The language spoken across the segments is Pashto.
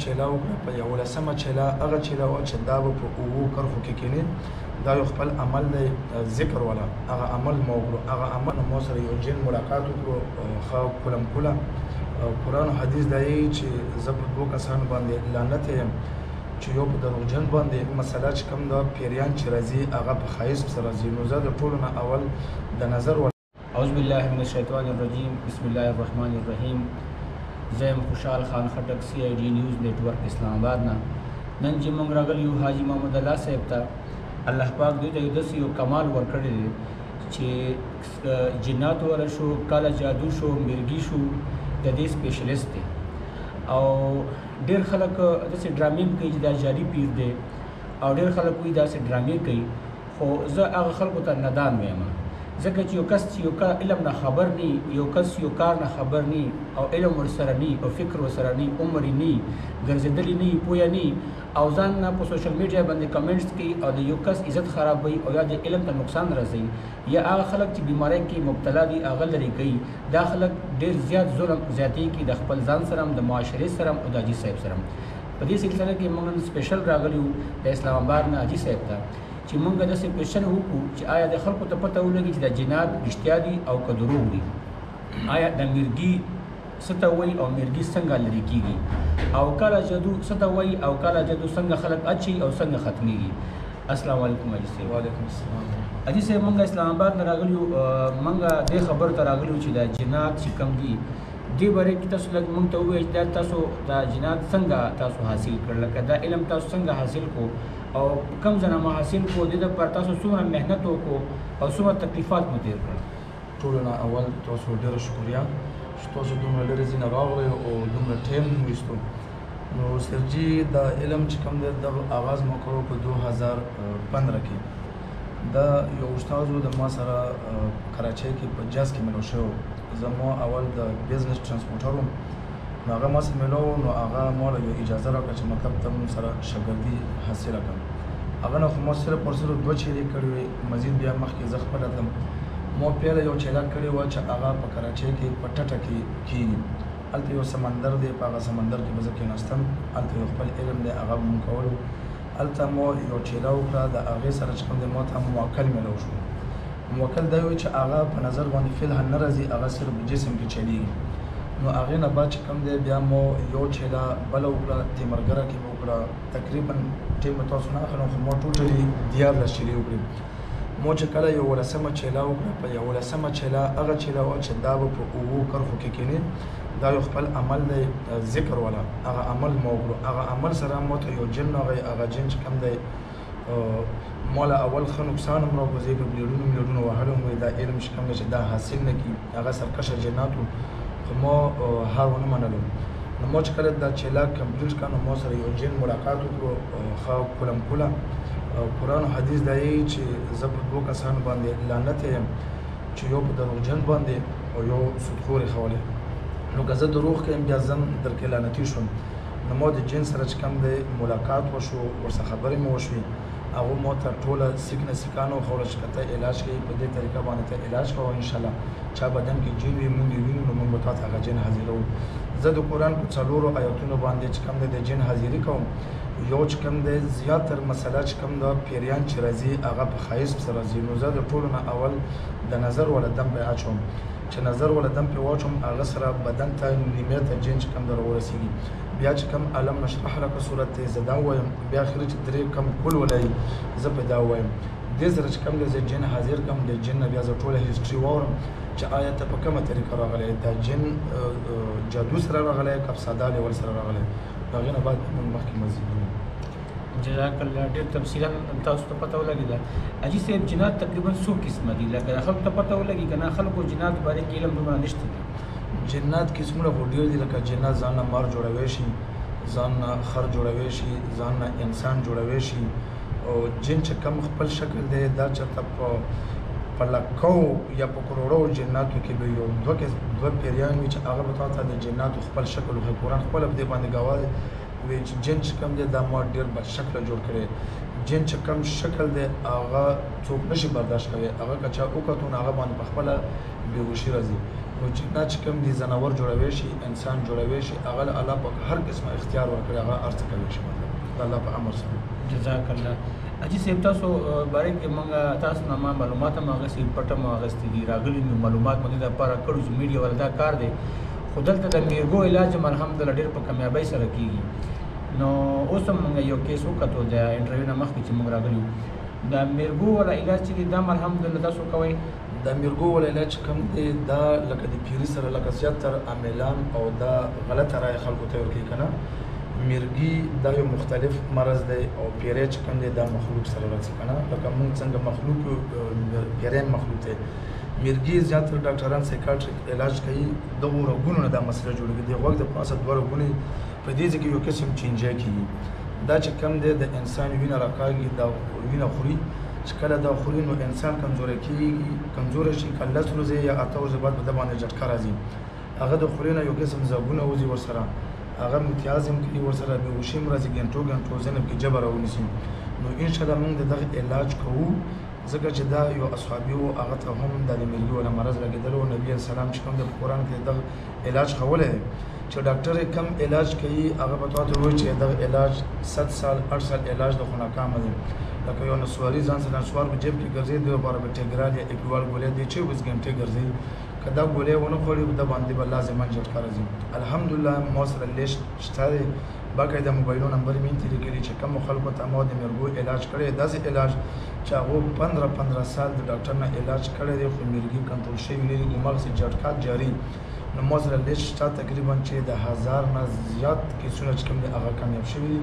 چیله وکړه په 11مه چیله هغه چیله وه چې دا به په اوو کرښو کې کینې دا یو خپل عمل دی ذکر والا هغه عمل مو وکړو هغه عمل مو سره یو جن ملاقات وکړو ښه کلم کله قرآن او حدیث دا یي چې زه په دوو کسانو باندې لعنت یم چې یو په دروغجن باندې مسله چې کوم دا پیریان چې راځي هغه په ښایست سره راځي نو زه د ټولو نه اول د نظر اعوذ بالله من الشیطان الرجیم بسم الله الرحمن الرحیم زم خوشحال خان خټک CID نیوز نیټورک اسلام آباد نه نن چې موږ راغلی یو حاجی محمد الله صاحب ته الله پاک دوی ته داسې یو کمال ورکړی دی چې جنات ولا شو کاله جادو شو مرګي شو د دې سپیشلیست دی او ډېر خلک داسې ډرامې کوي چې دا جاري پیر دی او ډېر خلک وایي داسې ډرامې کوي خو زه هغه خلکو ته ندان وایم ځکه چې یو کس چې یو علم نه خبر نی یو کس یو کار نه خبر نی او علم ورسره نی او فکر ورسره نی عمر نی ګرځېدلی نی پوهه نی او ځان نه په سوشل میډیا باندې کمنټس کوي او د یو کس عزت خرابوي او یا د علم ته نقصان رسوي یا هغه خلک چې بیماری کې مبتلا دي هغه لرې کوي دا خلک ډېر زیات ظلم زیاتې کوي د خپل ځان سره هم د معاشرې سره هم او د حاجي صاحب سره هم په دې سلسله کې موږ نن سپیشل راغلي یو د اسلام آباد نه حاجي صاحب ته چې موږ داسې کوېشن وکړو چې آیا د خلکو ته پته ولګي چې د جنات رښتیا دي او که دروغ دي آیا د مرګي څه ته وایي او مرګي څنګه لرې کېږي او کاله جادو څه ته وایي او کاله جادو څنګه خلک اچي او څنګه ختمېږي السلام علیکم حاجي صاحب وعلیکم السلام حاجي صاحب موږ اسلام آباد نه راغلي یو موږ دې خبر ته راغلي یو چې د جنات چې کوم دي دې باره کې تاسو لږ موږ ته ووایئ چې دا تاسو دا جنات څنګه تاسو حاصل کړل لکه دا علم تاسو څنګه حاصل کو او کم ځنه مو حاصل کو دې دپاره تاسو څومره محنت وکړو او څومره تکلیفات مو تېر کړل ټولو نه اول تاسو ډېره شکریه چې تاسو دومره لرې ځای نه راغلئ او دومره ټایم مو ویستو نو سرجي دا علم چې کوم دی دغه آغاز مو کړو په 2015 کې دا یو استاد و د ما سره کراچۍ کې په جاز کې ملو شوی زما اول د بزنس ټرانسپورټر وم نو هغه ما سره ملو نو هغه ما له اجازه راکړه چې مطلب ته موږ سره شاګردي حاصله کړم هغه نه خو ما صرف پر صرف 2 چیلې کړې وې مزید بیا مخکې زه خپله تلم ما پیله یو چیله کړې وه چې هغه په کراچۍ کې په ټټه کې کېږي هلته یو سمندر دی په هغه سمندر کې به زه کېناستم هلته یو خپل علم دی هغه به مونږ کولو هلته ما یو چیله وکړه د هغې سره چې کوم دی ما ته موکل میلو شو موکل دا وایي چې هغه په نظر باندې فعلا نه راځي هغه صرف جسم کې چلیږي نو هغې نه بعد چې کوم دی بیا مو یو چیله بله وکړه تیمرګره کې مې وکړه تقریبا ټیم تاسو نه اخلم خو ما ټوټلي 14 چیلې وکړې مو چې کله 11مه چیله وکړه په 11مه چیله هغه چیله وه چې دا به په اوو کرښو کې کینې دا یو خپل عمل دی ذکر والا هغه عمل مو وکړو هغه عمل سره مو ته یو جن راغی هغه جن چې کوم دی مالا اول ښه نقصان هم راکوځي په بلیډونو وهلو هم وایي دا علم چې کوم دی چې دا حاصل نه کړي هغه سرکشه جنات وو خو ما هر ونه منلو نو ما چې کله دا چیله کمپلیټ کړه نو ما سره یو جن ملاقات وکړو ښه کلم کله قرآن او حدیث دا یي چې زه په دوو کسانو باندې لعنت یم چې یو په دروغجن باندې او یو سودخورې خولی نو که زه دروغ کوم بیا زه درکې لعنتي شوم نو ما د جن سره چې کوم دی ملاقات وشو ورسره خبرې مې وشوې هغه ما ته ټوله سیک نه سیکانو وښوله چې که ته علاج کوي په دې طریقه باندې ته علاج کوه انشاءالله چا بدن کې جن وي موږ یې وینو نو موږ به تا ته هغه جن حاضروو زه د قرآن په 4 آیتونو باندې چې کوم دی د جن حاضري کوم یو چې کوم دی زیاتر مسله چې کوم دا پیریان چې راځي هغه په ښایست سره راځي نو زه د ټولو نه اول د نظر ولا دم پرې اچوم چې نظر ولا دم پرې واچوم هغه سره بدن ته نیمې ته جن چې کوم دی راورسېږي بیا چې کوم علم نشرح لك صورت دی زه دا ووایم بیا اخري چې 3 کم کل ولایي زه پرې دا ووایم دې سره چې کوم دی زه جن حاضر کړم د جن نه بیا زه ټوله هسټري واورم چې آیا ته په کومه طریقه راغلی دا جن جادو سره راغلی که ساده لیول سره راغلی د هغې نه بعد موږ مخکې مزید جزاک الله ډېر تفصیلا تاسو ته پته ولګېده حاجي صاحب جنات تقریبا څو قسمه دي لکه خلکو ته پته ولګي که نه خلکو جنات باره کې علم دومره نشته دي جنات قسمونه خو ډېر دي لکه جنات ځان نه مار جوړوی شي ځان نه خر جوړوی شي ځان نه انسان جوړوی شي او جن چې کم خپل شکل دی دا چېرته په لکو یا په کروړو جناتو کې به یو دوه پیریان وي چې هغه به تا ته د جناتو خپل شکل وښایي قرآن خپله په دې باندې ګواه دی وایي چې جن چې کوم دی دا ما ډېر بد شکله جوړ کړی جن چې کوم شکل دی هغه څوک نشي برداشت کوي هغه که چا وکتو نو هغه باندې په خپله بېهوشي راځي نو جنات چې کوم دي ځناور جوړوی شي انسان جوړوی شي هغه له الله پاک هر قسمه اختیار ورکړي هغه هر څه کولی شي مطلب د الله په امر سره جزاک الله اجي صاحب تاسو باره کې موږ تاسو نه معلومات هم اخیستي پټه مو اخیستي دي راغلي مې معلومات مو د لپاره کړو چې میډیا ولا دا کار دی خو دلته د میرګو علاج هم الحمدلله ډېر په کامیابۍ سره کېږي نو اوس هم موږ یو کیس وکتو د انټرویو نه مخکې چې موږ راغلي وو د میرګو ولا علاج چې دی دا هم الحمدلله تاسو کوئ د میرګو ولا علاج چې کوم دی دا لکه د پیري سره لکه زیاتره عاملان او دا غلطه رایه خلکو ته ورکوي که نه میرګي دا یو مختلف مرض دی او پیری چې کوم دی دا مخلوق سره راځي که نه لکه موږ څنګه مخلوق پیری هم مخلوق دی میرګي زیاتره ډاکټران سایکاټریک علاج کوي دغو رګونو نه دا مسله جوړېږي د غوږ د پاسه دوه رګونه په دې ځای کې یو قسم چینجی کېږي دا چې کوم دی د انسان وینه راکاږي دا وینه خوري چې کله دا خوري نو انسان کمزوری کېږي کمزوری شي که لس ورځې یا اته ورځې بعد په ده باندې جټکه راځي هغه د خوري نه یو قسم ځګونه وځي ورسره هغه امتیاز هم کوي ورسره بېهوشي هم راځي ګنټو ذهن کې جبر راونیسي نو انشاءالله موږ د دغه علاج کوو ځکه چې دا یو اصحابي و هغه ته هم د میرګي ولا مرض لګېدلی و نبي السلام چې کوم د قرآن کې دغه علاج ښولی دی چې ډاکټر کم علاج کوي هغه به تاته وایي چې دغه علاج 7 سال 8 سال علاج د خو ناکامه دی لکه یو نسواري ځان سره نسوار په جیب کې ګرځي د لپاره به ټیګرال یا اپیوال ګولۍ دی 24 ګنټې ګرځي که دا ګولۍ ونه خوري د باندې به لازما جټکه راځي الحمدلله ما سره لیست شته دی باقاعده موبایلو نمبر مې یې لیکلي چې کومو خلکو ته ما د میرګو علاج کړی داسې علاج چې هغو 15 سال د ډاکټر نه علاج کړی دی خو میرګي کنټرول شوي نه دي مغز جټکه جاري نو ما سره لیست شته تقریبا چې د 1000 نه زیات کیسونه چې کوم دي هغه کامیاب شوي دي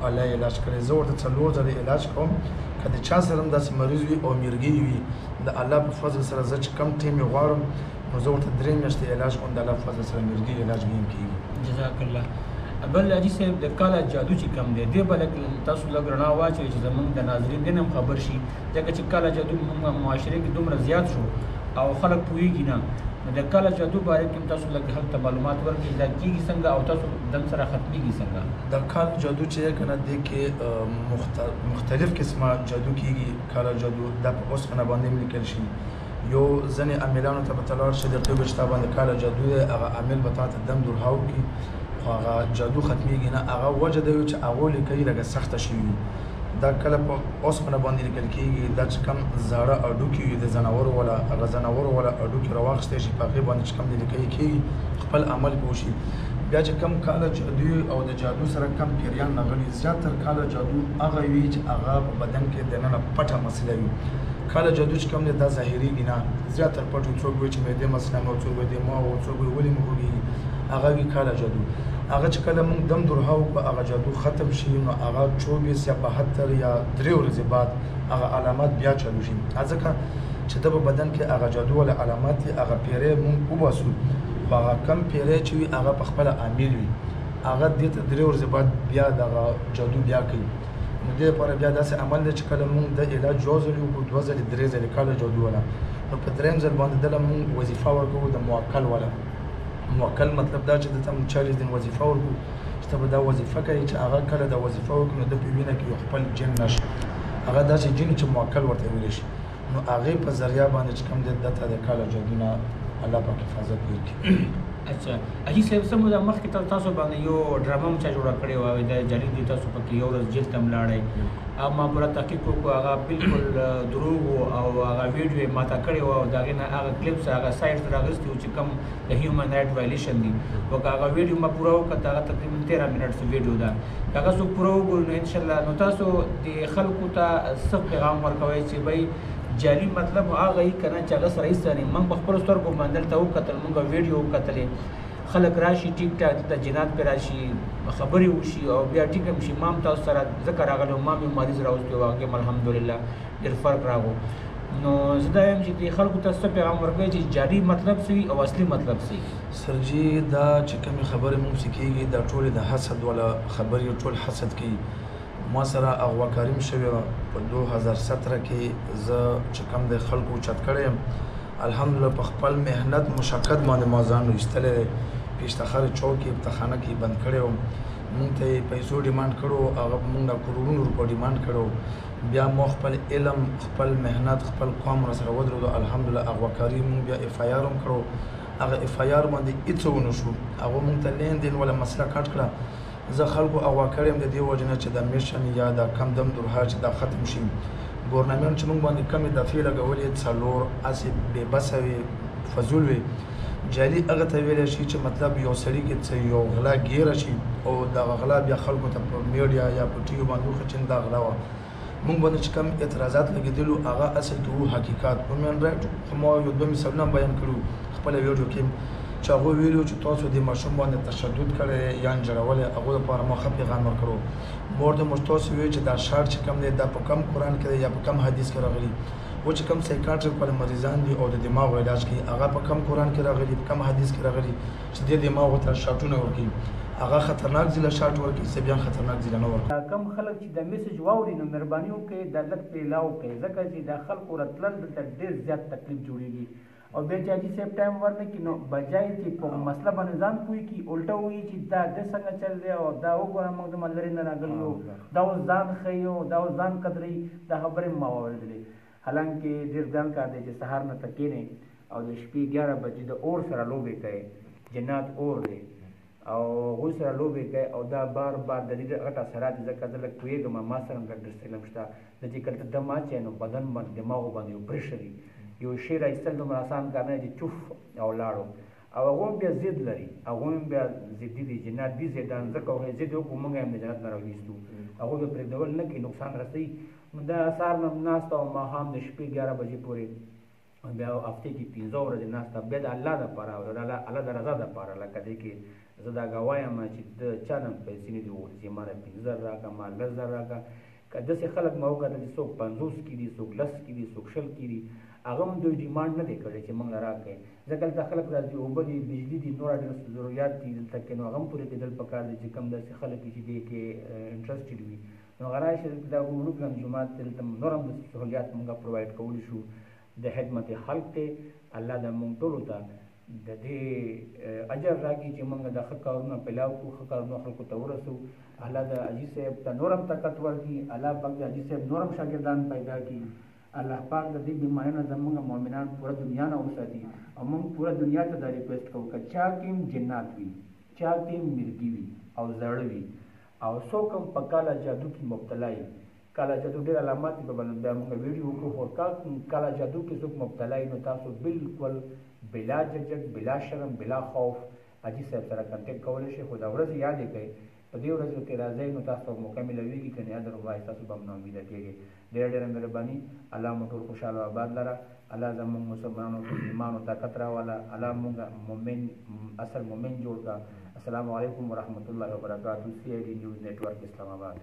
الله یې علاج کړی زه ورته 4 ځله علاج کوم که د چا سره هم داسې مریض وي او میرګي وي د الله په فضل سره زه چې کم ټیم یې غواړم نو زه ورته 3 میاشتې علاج کوم د الله په فضل سره میرګي علاج مې هم کېږي جزاک الله بل حاجي صاحب د کاله جادو چې کم دی دې به تاسو لږ رڼا واچوئ چې زموږ د ناظرین دې هم خبر شي ځکه چې کاله جادو موږ معاشره کې دومره زیات شو او خلک پوهېږي نه نو د کاله جادو باره کې تاسو لږ هلته معلومات ورکړئ دا کېږي څنګه او تاسو دم سره ختمېږي څنګه د کاله جادو چې دی که نه دې کې مختلف قسمه جادو کېږي کاله جادو دا په اوسپنه باندې هم لیکل شي یو ځینې عاملانو ته به ته لاړ شي د قیبل چې تا باندې کاله جادو دی هغه عامل به تا ته دم درهاو کړي خو هغه جادو ختمېږي نه هغه وجه دی چې هغو لیکي لږه سخته شوي وي دا کله په اوسپنه باندې لیکل کېږي دا چې کوم زاړه هډوکي وي د ځناورو والا هغه ځناورو والا هډوکي راواخیستی شي په هغې باندې چې کوم لیکل کېږي خپل عمل پوه شي بیا چې کم کاله جادو او د جادو سره کم پیریان راغلي زیاتر کاله جادو هغه وي چې هغه په بدن کې دننه پټه مسله وي کاله جادو چې کوم دی دا ظاهرېږي نه زیاتر پټ وي څوک وایي چې معدې مسله مې څوک وایي د ما و څوک وایي ولې مې خوږېږي هغه وي کاله جادو هغه چې کله موږ دم درهاو په هغه جادو ختم شي نو هغه 24 یا 72 یا 3 ورځې بعد هغه علامات بیا چالو شي ځکه چې د بدن کې هغه جادو ولا علامات دي هغه پیری موږ وباسو خو هغه کم پیری چې وي هغه په خپله عامل وي هغه دې ته 3 ورځې بعد بیا دغه جادو بیا کوي نو دې لپاره بیا داسې عمل دی چې کله موږ د علاج یو ځلې وکړو 2 ځلې 3 ځلې کاله جادو ولا نو په 3م ځل باندې دله موږ وظیفه ورکوو د موکل ولا موکل مطلب دا چې د ته 40 دن وظیفه ورکړو چې ته به دا وظیفه کوي چې هغه کله دا وظیفه وکړي نو د په وینه کې یو خپل جن نشي هغه داسې جن چې موکل ورته ویلی شي نو هغې په ذریعه باندې چې کوم دی ده ته د کاله جادو نه الله پاک حفاظت وکړي اچھا حاجي صاحب څه موده مخکې تاسو باندې یو ډرامه هم چا جوړه کړې وه د جعلي دي تاسو پکې یو ورځ جیل ته هم لاړئ او ما پوره تحقیق وکړو هغه بالکل دروغ و او هغه ویډیو یې ماته کړې وه او د هغې نه هغه کلیپس هغه سایټ ته راغوستي وو چې کوم د هیومن رایټ وایلیشن دي او که هغه ویډیو ما پوره وکړه هغه تقریبا 13 منټس ویډیو ده که هغه څوک پوره وګورو نو انشاءالله نو تاسو د خلکو ته څه پیغام ورکوئ چې بھائی جعلي مطلب هغه یې که نه چې هغه سره هېڅ نه موږ په خپلو سترګو باندې دلته وکتل موږ ویډیو وکتلې خلک راشي ټیک ټاک دلته جنات پرې راشي خبرې وشي او بیا ټیک هم شي ما هم تاسو سره ځکه راغلی وم ما مې مریض راوستی و هغې الحمدلله ډېر فرق راغو نو زه دا یم چې دې خلکو ته څه پیغام ورکوئ چې جعلي مطلب څه وي او اصلي مطلب څه وي سرجي دا چې کومې خبرې موږ چې کېږي دا ټولې د حسد والا خبرې ټول حسد کوي ما سره اغواکاري م شوې وه په 2017 کې زه چې کوم د خلکو چت کړی یم الحمدلله په خپل محنت مشقت باندې ما ځان ایستلی دی پیشتخر چوک کې تخانه کې بند کړی وم مونږ ته یې پیسو ډیمانډ کړو، هغه مونږ نه کروڑونو روپو ډیمانډ کړو. بیا مو خپل علم، خپل مهنت، خپل قوم راسره ودرېدو. الحمدلله اغواکاري مونږ بیا اف آی آر هم کړو. هغه اف آی آر باندې هېڅ ونه شو، هغه مونږ ته لین دین ولا مسله کټ کړه. زه خلکو اغوا کړی یم د دې وجې نه چې دا میشن یا دا کم دم درها چې دا ختم شي. ګورنمنټ چې مونږ باندې کمې دفعې لګولې 4 هسې بې بسه وې، فضول وې. جعلي هغه ته ویلی شي چې مطلب یو سړي کې څه یو غلا ګیره شي او دغه غلا بیا خلکو ته په میډیا یا په ټي وي باندې وښه چې دا غلا وه. مونږ باندې چې کم اعتراضات لګېدلو هغه اصل کې وو حقیقت. وومن رایټ خو ما یو دوه مثالونه هم بیان کړو خپله ویډیو کې چې هغوی ویلي چې تاسو د ماشوم باندې تشدد کړی یا انجړولی، هغوی لپاره ما ښه پیغام ورکړو. ما ورته موږ تاسو ویل چې دا شرط چې کوم دی دا په کم قرآن کې دی یا په کم حدیث کې راغلي. و چې کوم سایکاټرک پر مریضان دي او د دماغ علاج کوي هغه په کم قرآن کې راغلي، په کم حدیث کې راغلي چې د دماغ ته شاټونه ورکوي. هغه خطرناک ځله شاټ ورکوي، څه بیا خطرناک ځله نه ورکوي. کم خلک چې د میسج واوري نو مهرباني وکړئ دا لږ پیلاو کړئ، ځکه چې د خلکو راتلل دلته ډېر زیات تکلیف جوړېږي. او بیا چې حاجي صاحب ټایم ورنه کړي نو بجای چې په مسله باندې ځان پوه کړي الټه ووایي چې دا د څنګه چل دی او دا وګوره موږ د لرې نه راغلي یو، دا اوس ځان ښیي او دا اوس ځان قدروي. دا خبرې ما واورېدلې. حالانکې ډېر ګران کار دی چې سهار نه ته کښېنئ او د شپې 11 بجې د اور سره لوبې کوئ. جنات اور دی او هغوی سره لوبې کوي او دا بار بار د دې غټ اثرات دي. ځکه زه لږ پوهېږم ما سره هم ګډ علم شته. د چې کله ته دم اچوې نو بدن باندې دماغو باندې یو پرېشر وي. یو شی راایستل دومره اسان کار نه دی چې چوف او لاړو. او هغه هم بیا ضد لري، هغه هم بیا ضدي دي. جنات دي ضدان ځکه هغوی ضد وکړو موږ هم د جنت نه راویستو. هغوی به پرېږدول نه کوي، نقصان رسوي. نو دا سهار نه ناسته او ماښام د شپې 11 بجې پورې بیا هفتې کې 15 ورځې ناسته بیا د الله دپاره او د الله د رضا دپاره. لکه دی کې زه دا ګواه یم چې د چا نه پیسې نه دي وغوښتې، ما نه 15,000 راکړه، ما 10,000 راکړه. که داسې خلک ما وکتل چې څوک 50 کې دي، څوک 10 کې دي، څوک 20 کې دي، هغه هم دوی ډیمانډ نه دی کړی چې موږ له راکړئ. ځکه دلته خلک راځي اوبه دي، بجلي دي، نور ډېر ضروریات دي دلته کې. نو هغه هم پوره کېدل پکار دي چې کوم داسې خلک چې دې کې انټرسټډ وي. نو هغه راشي دا ګمرک جومات ته دلته نور هم داسې سهولیات موږ پرووایډ کولی شو. د خدمت خلق ته الله د موږ ټولو ته د دې اجر راکړي چې موږ د ښه کارونه پیلاو کړو، ښه کارونه خلکو ته ورسو. الله د حاجي صاحب ته نور هم طاقت ورکړي، الله پاک د حاجي صاحب نور هم شاګردان پیدا کړي. الله پاک د دې بیمارۍ نه زموږ مؤمنان پوره دنیا نه وساتي. او موږ پوره دنیا ته دا ریکویسټ کوو که چا کې هم جنات وي، چا کې هم مرګي وي او زړه وي او څوک هم په کاله جادو کې مبتلا وي. کاله جادو ډېر علامات دي، په باندې بیا موږ ویډیو وکړو. خو کاله جادو کې څوک مبتلا وي نو تاسو بالکل بلا ججک، بلا شرم، بلا خوف حاجي صاحب سره کنټیکټ کولی شئ. خو دا ورځې یادې کړئ، په دې ورځو کې راځئ نو تاسو ته موقع میلاویږي، که نه ادروایز تاسو به هم ناامیده کېږئ. ډېره ډېره مهرباني. الله مو ټول خوشحاله او آباد لره. الله زموږ مسلمانانو ته ایمان او طاقت راوله. الله موږ مؤمن اصل مؤمن جوړ کړه. السلام علیکم ورحمۃ اللہ وبرکاتہ. CID نیوز نیټورک اسلام آباد.